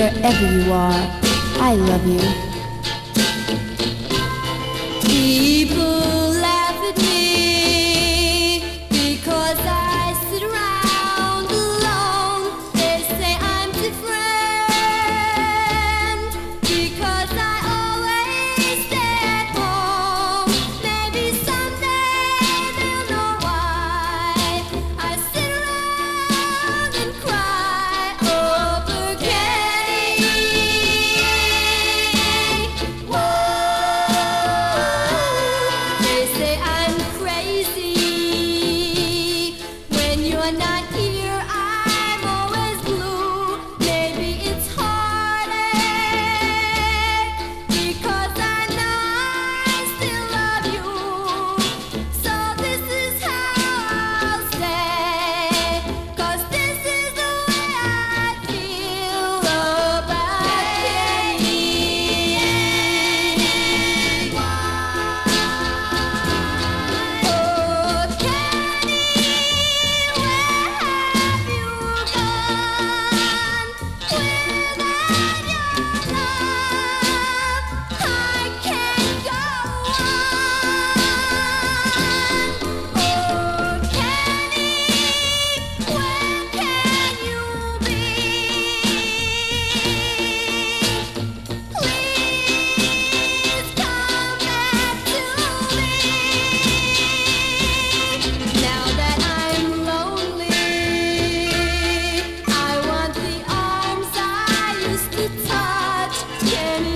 wherever you are. I love you. People laugh at me because I sit around alone. They say I'm different because I always stay at home. Maybe someday they'll know why I sit around and cry over Kenny. They say I'm crazy. When you're not here, I'm always blue. Maybe it's heartache because I know I still love you. So this is how I'll stay, 'cause this is the way I feel about Kenny. Oh, Kenny, where have you gone? Without your love, I can't go on. Oh, Kenny, where can you be? Please come back to me. Now that I'm lonely, I want the arms I used to touch. Kenny,